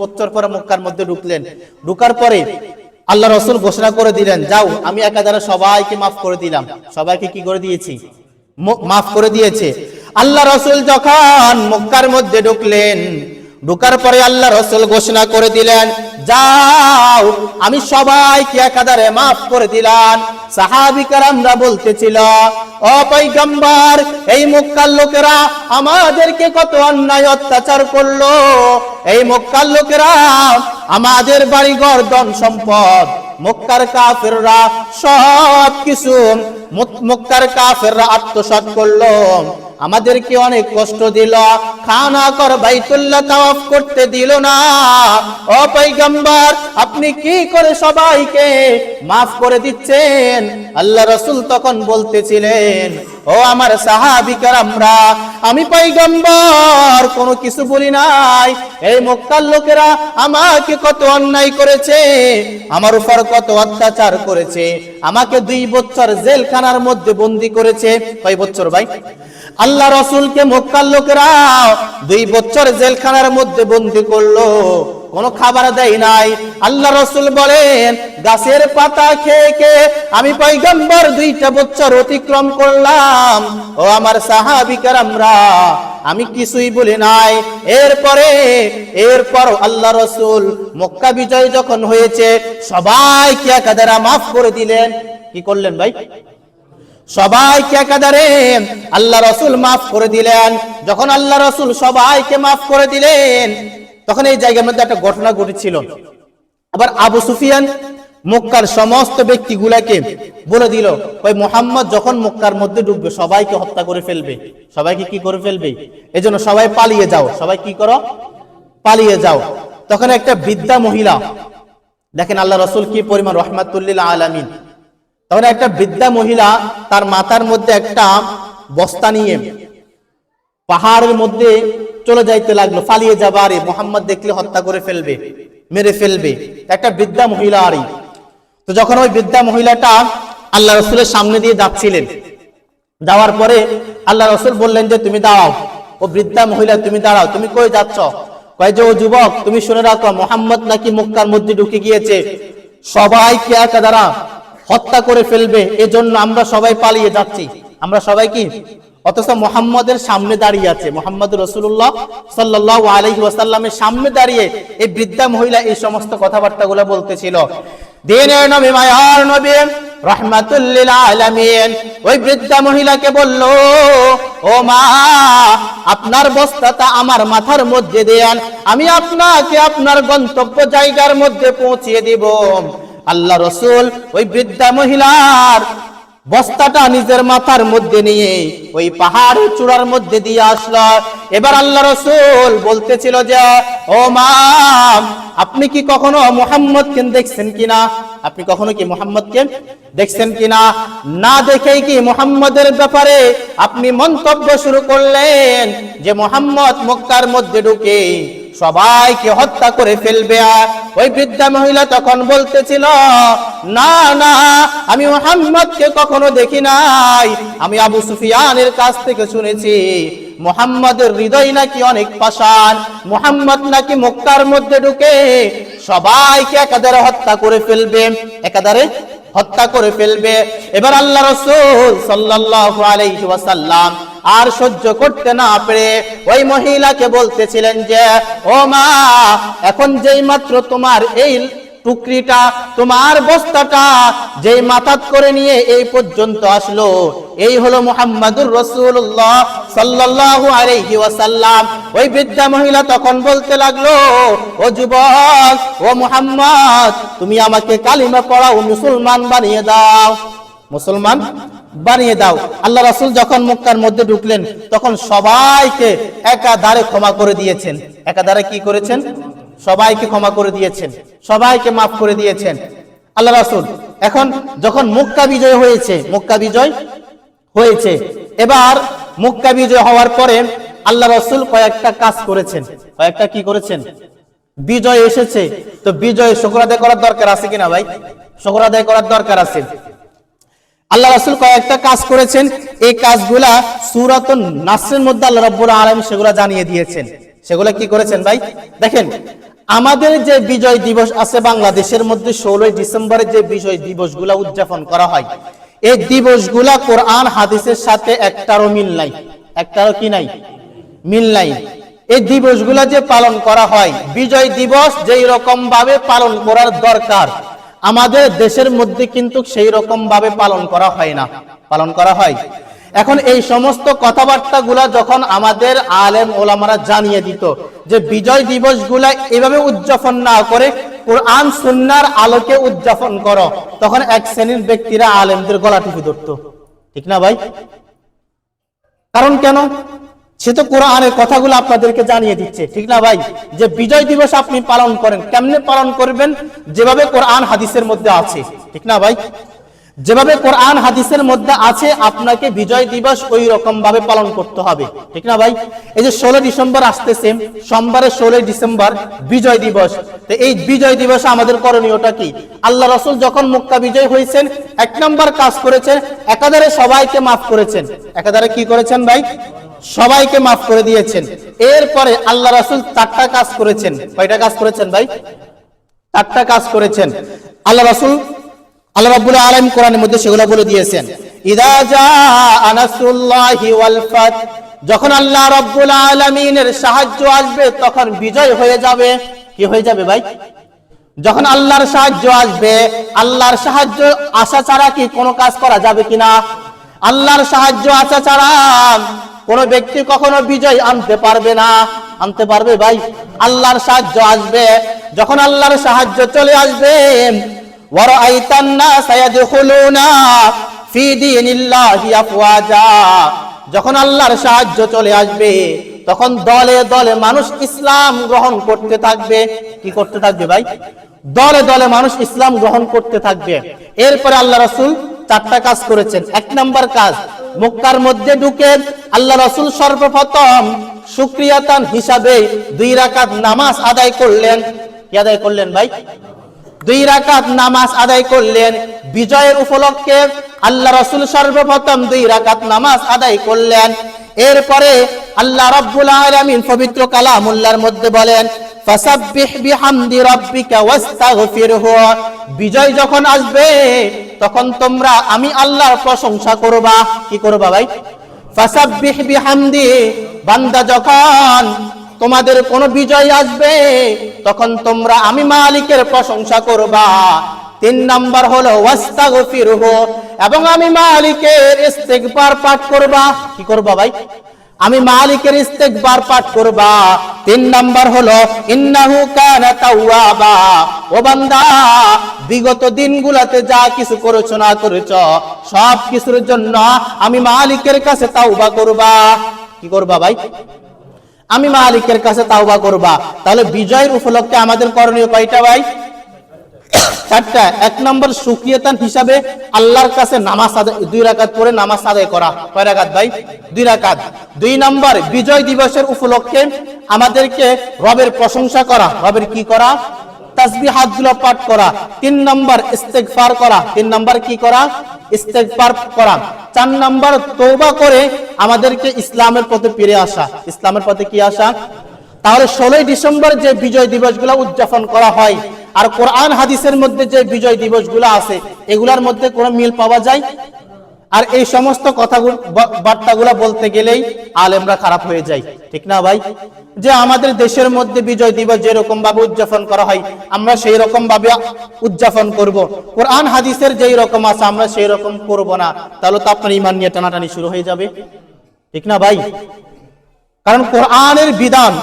বছর পরে মক্কার মধ্যে ঢুকলেন। ঢুকার পরে আল্লাহ রাসূল ঘোষণা করে দিলেন, যাও আমি একাধারে সবাইকে মাফ করে দিলাম। সবাইকে কি করে দিয়েছি? মাফ করে দিয়েছে। আল্লাহ রাসূল যখন মক্কার মধ্যে ঢুকলেন, ঢুকার পরে আল্লাহ রাসূল ঘোষণা করে দিলেন, যাও আমি সবাইকে একাধারে মাফ করে দিলাম। সাহাবী কেরামরা বলতেছিল, ও পয়গম্বর, এই মক্কার লোকেরা আমাদেরকে কত অন্যায় অত্যাচার করলো, এই মক্কার লোকেরা আমাদের বাড়িঘর ধন সম্পদ, মক্কার কাফেররা সব কিছু মক্কার কাফেররা আত্মসাৎ করলো, আমাদেরকে অনেক কষ্ট দিল, খানা কর বাইতুল্লাহ তাওয়াফ করতে দিল না। ও পয়গম্বর, আপনি কি করে সবাইকে মাফ করে দিচ্ছেন? আল্লাহ রাসূল তখন বলতেছিলেন, ও আমার সাহাবী কেরামরা, আমি পয়গম্বর কোনো কিছু বলি নাই, এই মক্কার লোকেরা আমাকে কত অন্যায় করেছে, আমার উপর কত অত্যাচার করেছে, আমাকে 2 বছর জেলখানার মধ্যে বন্দী করেছে। কয় বছর ভাই? আল্লাহ রাসূলকে মক্কার লোকেরা 2 বছর জেলখানার মধ্যে বন্দী করলো, কোনো খাবার দেয় নাই। আল্লাহ রাসূল বলেন, গাছের পাতা খেয়ে খেয়ে আমি পয়গম্বর 2টা বছর অতিক্রম করলাম। ও আমার সাহাবী কেরামরা, আমি কিছুই বলি নাই। এরপর আল্লাহ রাসূল মক্কা বিজয় যখন হয়েছে, সবাইকে একাধারে মাফ করে দিলেন। কি করলেন ভাই? সবাইকে একাধারে আল্লাহ রাসূল মাফ করে দিলেন। যখন আল্লাহ রাসূল সবাইকে মাফ করে দিলেন, তখন এই জায়গার মধ্যে একটা ঘটনা ঘটেছিল। আবার আবু সুফিয়ান মক্কার সমস্ত ব্যক্তিগুলাকে বলে দিল, ওই মুহাম্মদ যখন মক্কার মধ্যে ঢুকবে সবাইকে হত্যা করে ফেলবে। সবাইকে কি করে ফেলবে? এজন্য সবাই পালিয়ে যাও। সবাই কি করো? পালিয়ে যাও। তখন একটা বৃদ্ধা মহিলা, দেখেন আল্লাহ রাসূল কি পরিমাণ রাহমাতুল লিল আলামিন। তখন একটা বৃদ্ধা মহিলা তার মাথার মধ্যে একটা বস্তা নিয়ে পাহাড়ের মধ্যে চলে যাইতে লাগলো, পালিয়ে যাবে, আরে মুহাম্মদ দেখলে হত্যা করে ফেলবে, মেরে ফেলবে। একটা বৃদ্ধা মহিলা আরই। তো যখন ওই বৃদ্ধা মহিলাটা আল্লাহ রাসূলের সামনে দিয়ে যাচ্ছিলেন, যাওয়ার পরে আল্লাহ রাসূল বললেন যে তুমি দাঁড়াও। ও বৃদ্ধা মহিলা, তুমি দাঁড়াও, তুমি কই যাচ্ছ? কয় যে, ও যুবক, তুমি শুনে রাখো, মুহাম্মদ নাকি মক্কার মধ্যে ঢুকে গিয়েছে, সবাইকে একাধারে হত্যা করে ফেলবে, এজন্য আমরা সবাই পালিয়ে যাচ্ছি। আমরা সবাই কি? অথচ মুহাম্মদের সামনে দাঁড়িয়ে আছে, মুহাম্মদ রাসূলুল্লাহ সাল্লাল্লাহু আলাইহি ওয়াসাল্লামের সামনে দাঁড়িয়ে এই বৃদ্ধা মহিলা এই সমস্ত কথাবার্তাগুলো বলতেছিল। দিনের নবী, মায়ার নবী, রাহমাতুল লিল আলামিন ওই বৃদ্ধা মহিলাকে বলল, ও মা, আপনার বস্তাটা আমার মাথার মধ্যে দেন, আমি আপনাকে আপনার গন্তব্য জায়গার মধ্যে পৌঁছিয়ে দিব। আল্লাহ রাসূল ওই বৃদ্ধা মহিলার বস্তাটা নিজের মাথার মধ্যে নিয়ে ওই পাহাড়ের চূড়ার মধ্যে দিয়ে আসলো। এবার আল্লাহ রাসূল বলতেছিল যে, ও মা, আপনি কি কখনো মুহাম্মদকে দেখছেন কিনা? আপনি কখনো কি মুহাম্মদকে দেখছেন কিনা? না দেখেই কি মুহাম্মদের ব্যাপারে আপনি মন্তব্য শুরু করলেন যে মুহাম্মদ মক্কার মধ্যে ঢুকে সবাইকে হত্যা করে ফেলবে। ওই বৃদ্ধা মহিলা তখন বলতেছিল, না না, আমি মুহাম্মদকে কখনো দেখি নাই, আমি আবু সুফিয়ানের কাছ থেকে শুনেছি মুহাম্মাদের হৃদয় নাকি অনেক পাষাণ, মুহাম্মদ নাকি মক্কার মধ্যে ঢুকে সবাইকে একাধারে হত্যা করে ফেলবে, একাধারে হত্যা করে ফেলবে। এবার আল্লাহ রাসূল সাল্লাল্লাহু আলাইহি ওয়াসাল্লাম আর সহ্য করতে না পেরে ওই মহিলাকে বলতেছিলেন যে, ও মা, এখন যেই মাত্র তোমার এই টুকরিটা, তোমার বস্তাটা যেই মাথাত করে নিয়ে এই পর্যন্ত আসলো, এই হলো মুহাম্মাদুর রাসূলুল্লাহ সাল্লাল্লাহু আলাইহি ওয়াসাল্লাম। ওই বৃদ্ধা মহিলা তখন বলতে লাগলো, ও যুবক, ও মুহাম্মদ, তুমি আমাকে কালিমা পড়াও, মুসলমান বানিয়ে দাও, মুসলমান বানিয়ে দাও। আল্লাহ রাসূল যখন মক্কার মধ্যে ঢুকলেন তখন সবাইকে একাধারে ক্ষমা করে দিয়েছেন। একাধারে কি করেছেন? সবাইকে ক্ষমা করে দিয়েছেন, সবাইকে মাফ করে দিয়েছেন আল্লাহ রাসূল। এখন যখন মক্কা বিজয় হয়েছে, মক্কা বিজয় হয়েছে, এবার মক্কা বিজয় হওয়ার পরে আল্লাহ রাসূল কয়েকটা কাজ করেছেন। কয়েকটা কি করেছেন? বিজয় এসেছে তো বিজয় শুকর আদায় করার দরকার আছে কিনা ভাই? শুকর আদায় করার দরকার আছে। আল্লাহ রাসূল কয়েকটা কাজ করেছেন, এই কাজগুলা সূরাতুন নাসরের মধ্যে আল্লাহ রাব্বুল আলামিন সেগুলা জানিয়ে দিয়েছেন। সেগুলা কি করেছেন ভাই? দেখেন, আমাদের যে বিজয় দিবস আছে বাংলাদেশের মধ্যে 16 ডিসেম্বরে যে বিজয় দিবসগুলা উদযাপন করা হয়, এই দিবসগুলা কোরআন হাদিসের সাথে একটারও মিল নাই, একটারও কি নাই? মিল নাই। এই দিবসগুলা যে পালন করা হয়, বিজয় দিবস যেই রকম ভাবে পালন করার দরকার আমাদের দেশের মধ্যে কিন্তু সেই রকম ভাবে পালন করা হয় না, পালন করা হয়। এখন এই সমস্ত কথাবার্তা গুলা যখন আমাদের আলেম ওলামারা জানিয়ে দিত যে বিজয় দিবস গুলা এভাবে উদযাপন না করে কোরআন সুন্নাহর আলোকে উদযাপন করো, তখন এক শ্রেণীর ব্যক্তিরা আলেমদের গলা টিপে ধরতো, ঠিক না ভাই? কারণ কেন? সে তো কোরআনের কথাগুলো আপনাদেরকে জানিয়ে দিচ্ছে, ঠিক না ভাই? যে বিজয় দিবস আপনি পালন করেন, কেমনে পালন করবেন? যেভাবে কোরআন হাদিসের মধ্যে আছে, ঠিক না ভাই? যেভাবে কোরআন হাদিসের মধ্যে আছে আপনাকে বিজয় দিবস ওই রকম ভাবে পালন করতে হবে, ঠিক না ভাই? এই যে 16 ডিসেম্বর আসতেছে, সোমবারে 16 ডিসেম্বর বিজয় দিবস। তো এই বিজয় দিবসে আমাদের করণীয়টা কি? আল্লাহ রাসূল যখন মক্কা বিজয় হয়েছেন, এক নাম্বার কাজ করেছেন, একাধারে সবাইকে মাফ করেছেন। একাধারে কি করেছেন ভাই? সবাইকে মাফ করে দিয়েছেন। এরপরে আল্লাহ রাসূল 4টা কাজ করেছেন। কয়টা কাজ করেছেন ভাই? 4টা কাজ করেছেন আল্লাহ রাসূল। আল্লাহ রাব্বুল আলামিন কোরআনের মধ্যে সেগুলো বলে দিয়েছেন, ইযা জাআ নাসরুল্লাহি ওয়াল ফাত, যখন আল্লাহ রাব্বুল আলামিনের সাহায্য আসবে তখন বিজয় হয়ে যাবে। কি হয়ে যাবে ভাই? যখন আল্লাহর সাহায্য আসবে, আল্লাহর সাহায্য আসা ছাড়া কি কোনো কাজ করা যাবে কিনা? আল্লাহর সাহায্য আসা ছাড়া কোন ব্যক্তি কখনো বিজয় আনতে পারবে না। আনতে পারবে ভাই? আল্লাহর সাহায্য আসবে, যখন আল্লাহর সাহায্য চলে আসবে, ওয়ারাআইতান নাস ইয়াদখুলুনা ফি দীনিল্লাহি আফওয়াজা, যখন আল্লাহর সাহায্য চলে আসবে তখন দলে দলে মানুষ ইসলাম গ্রহণ করতে থাকবে। কি করতে থাকবে ভাই? দলে দলে মানুষ ইসলাম গ্রহণ করতে থাকবে। এরপরে আল্লাহ রাসূল 4টা কাজ করেছেন। 1 নাম্বার কাজ, মক্কার মধ্যে ঢুকে আল্লাহ রাসূল সর্বপ্রথম শুকরিয়াতান হিসাবে 2 রাকাত নামাজ আদায় করলেন। কি আদায় করলেন ভাই? 2 রাকাত নামাজ আদায় করলেন। বিজয়ের উপলক্ষে আল্লাহ রাসূল সর্বপ্রথম 2 রাকাত নামাজ আদায় করলেন। এরপরে আল্লাহ রাব্বুল আলামিন পবিত্র কালামুল্লাহর মধ্যে বলেন, ফাসাব্বিহ বিহামদি রাব্বিকা ওয়াস্তাগফিরহু, বিজয় যখন আসবে তখন তোমরা আমি আল্লাহর প্রশংসা করবা। কি করবা ভাই? ফাসাব্বিহ বিহামদি, বান্দা যখন তোমাদের কোন বিজয় আসবে তখন তোমরা আমি মালিকের প্রশংসা করবা। 3 নাম্বার হলো ওয়াস্তাগফিরহু, এবং আমি মালিকের ইস্তিগফার পাঠ করবা। কি করবা ভাই? আমি মালিকের ইস্তিগফার পাঠ করবা। 3 নাম্বার হলো ইন্নাহু কানা তাওয়াবা, ও বান্দা বিগত দিনগুলোতে যা কিছু করেছো না করেছো সব কিছুর জন্য আমি মালিকের কাছে তাওবা করবা। কি করবা ভাই? আমি মালিকের কাছে তাওবা করবা। তাহলে বিজয়ের উপলক্ষে আমাদের করণীয় কয়টা ভাই? চারটা। এক নম্বর শুকরিয়াতান হিসাবে আল্লাহর কাছে নামাজ আদায়, 2 রাকাত পড়ে নামাজ আদায় করা। কয় রাকাত ভাই? 2 রাকাত। 2 নম্বর বিজয় দিবসের উপলক্ষে আমাদেরকে রবের প্রশংসা করা। রবের কি করা? তাসবিহাতগুলো পাঠ করা। 3 নম্বর ইস্তেগফার করা। 3 নম্বর কি করা? ইস্তেগফার করা। 4 নম্বর তওবা করে আমাদেরকে ইসলামের পথে ফিরে আসা। ইসলামের পথে কি আসা? তাহলে 16 ডিসেম্বর যে বিজয় দিবসগুলো উদযাপন করা হয় আর কোরআন হাদিসের মধ্যে যে বিজয় দিবসগুলো আছে এগুলার মধ্যে কোনো মিল পাওয়া যায়? আর এই সমস্ত কথাগুলো বার্তাগুলো বলতে গেলেই আলেমরা খারাপ হয়ে যায়, ঠিক না ভাই? যে আমাদের দেশের মধ্যে বিজয় দিবস যেরকম ভাবে উদযাপন করা হয় আমরা সেই রকম ভাবে উদযাপন করব, কোরআন হাদিসের যেই রকম আছে আমরা সেই রকম করব না, তাহলে তো আপনার ঈমান নিয়ে টানাটানি শুরু হয়ে যাবে, ঠিক না ভাই? কারণ কোরআনের বিধান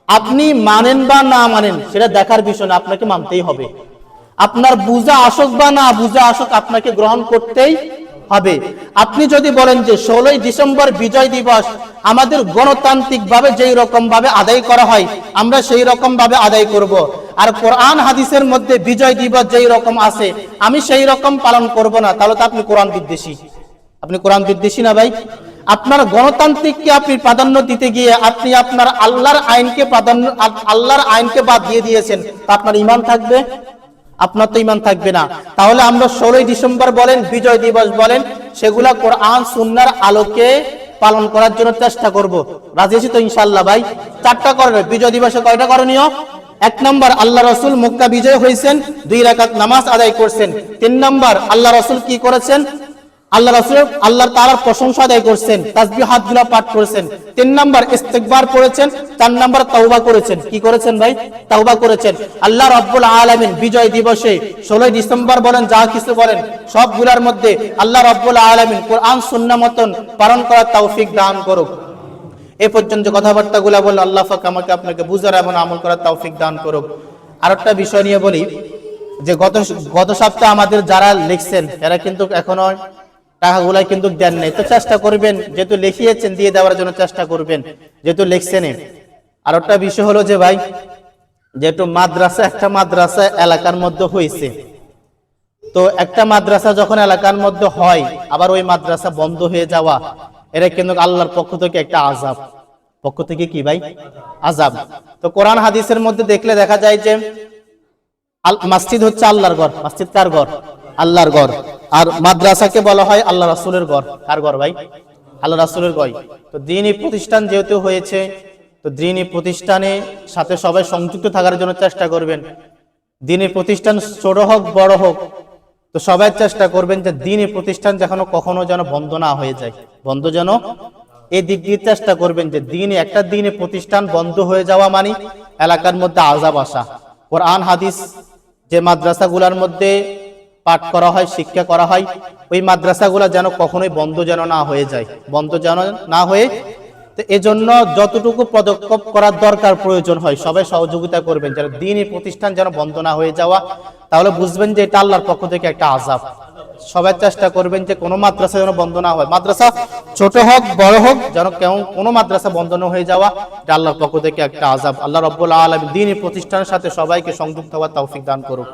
আপনি মানেন বা না মানেন সেটা দেখার বিষয় না, আপনাকে মানতেই হবে। আপনার বুঝা আসুক বা না বুঝা আসুক আপনাকে গ্রহণ করতেই হবে। আপনি যদি বলেন যে 16 ডিসেম্বর বিজয় দিবস আমাদের গণতান্ত্রিক ভাবে যেই রকম ভাবে আদায় করা হয় আমরা সেই রকম ভাবে আদায় করব, আর কোরআন হাদিসের মধ্যে বিজয় দিবস যেই রকম আছে আমি সেই রকম পালন করব না, তাহলে তো আপনি কোরআন বিদ্বেষী। আপনি কোরআন বিদ্বেষী না ভাই? আপনার গণতান্ত্রিককে আপনি প্রাধান্য দিতে গিয়ে আপনি আপনার আল্লাহর আইনকে প্রাধান্য, আল্লাহর আইনকে বাদ দিয়ে দিয়েছেন, তা আপনার ঈমান থাকবে? আপনার তো ঈমান থাকবে না। তাহলে আমরা 16 ডিসেম্বর বলেন বিজয় দিবস বলেন সেগুলা কোরআন সুন্নাহর আলোকে পালন করার জন্য চেষ্টা করব। রাজি আছি তো ইনশাআল্লাহ ভাই? 4টা করবে বিজয় দিবসে। কয়টা করণীয়? 1 নম্বর আল্লাহ রাসূল মক্কা বিজয় হয়েছেন, 2 রাকাত নামাজ আদায় করছেন। 3 নম্বর আল্লাহ রাসূল কি করেছেন? আল্লাহ রাসূল আল্লাহর তাআলার প্রশংসা আদায় করছেন, তাসবিহাতগুলো পাঠ করেছেন। 3 নম্বর ইস্তিগফার করেছেন। 4 নম্বর তওবা করেছেন। কি করেছেন ভাই? তওবা করেছেন। আল্লাহ রাব্বুল আলামিন বিজয় দিবসে 16 ডিসেম্বর বলেন যা কিছু বলেন সবগুলোর মধ্যে আল্লাহ রাব্বুল আলামিন কোরআন সুন্নাহ মতন পালন করার তৌফিক দান করুক। এই পর্যন্ত কথাবার্তাগুলো বলে আল্লাহ পাক আমাকে আপনাকে বুঝার এবং আমল করার তৌফিক দান করুক। আরেকটা বিষয় নিয়ে বলি যে গত সপ্তাহে আমাদের যারা লিখছেন এরা কিন্তু এখনো টাকাগুলা কিন্তু দেন নাই, তো চেষ্টা করবেন যেহেতু লিখিয়েছেন দিয়ে দেওয়ার জন্য চেষ্টা করবেন যেহেতু লিখছেন। আর একটা বিষয় হলো যে ভাই যেহেতু মাদ্রাসা একটা মাদ্রাসা এলাকার মধ্যে হয়েছে, তো একটা মাদ্রাসা যখন এলাকার মধ্যে হয় আবার ওই মাদ্রাসা বন্ধ হয়ে যাওয়া এটা কিন্তু আল্লাহর পক্ষ থেকে একটা আযাব। পক্ষ থেকে কি ভাই? আযাব। তো কোরআন হাদিসের মধ্যে দেখলে দেখা যায় যে মসজিদ হচ্ছে আল্লাহর ঘর। মসজিদ কার ঘর? আল্লাহর ঘর। আর মাদ্রাসাকে বলা হয় আল্লাহ রাসূলের ঘর। কার ঘর ভাই? আল্লাহ রাসূলের ঘর। তো দ্বীনি প্রতিষ্ঠান যেহেতু হয়েছে তো দ্বীনি প্রতিষ্ঠানের সাথে সবাই সংযুক্ত থাকার জন্য চেষ্টা করবেন। দ্বীনি প্রতিষ্ঠান ছোট হোক বড় হোক তো সবাই চেষ্টা করবেন যে দ্বীনি প্রতিষ্ঠান কখনো যেন বন্ধ না হয়ে যায়, বন্ধ যেন এই দিক দিয়ে চেষ্টা করবেন যে একটা দ্বীনি প্রতিষ্ঠান বন্ধ হয়ে যাওয়া মানে এলাকার মধ্যে আযাব আসা। কোরআন হাদিস যে মাদ্রাসাগুলোর মধ্যে পাঠ করা হয় শিক্ষা করা হয় ওই মাদ্রাসাগুলো যেন কখনোই বন্ধ যেন না হয়ে যায়, বন্ধ যেন না হয়ে। তো এজন্য যতটুকু পদক্ষেপ করার দরকার প্রয়োজন হয় সবাই সহযোগিতা করবেন যেন দ্বীনি প্রতিষ্ঠান যেন বন্ধ না হয়ে যাওয়া, তাহলে বুঝবেন যে এটা আল্লাহর পক্ষ থেকে একটা আযাব। সবাই চেষ্টা করবেন যে কোনো মাদ্রাসা যেন বন্ধ না হয়, মাদ্রাসা ছোট হোক বড় হোক যেন কোনো মাদ্রাসা বন্ধ না হয়ে যাওয়া এটা আল্লাহর পক্ষ থেকে একটা আযাব। আল্লাহ রাব্বুল আলামিন দ্বীনি প্রতিষ্ঠানের সাথে সবাইকে সংযুক্ত হওয়ার তৌফিক দান করুক।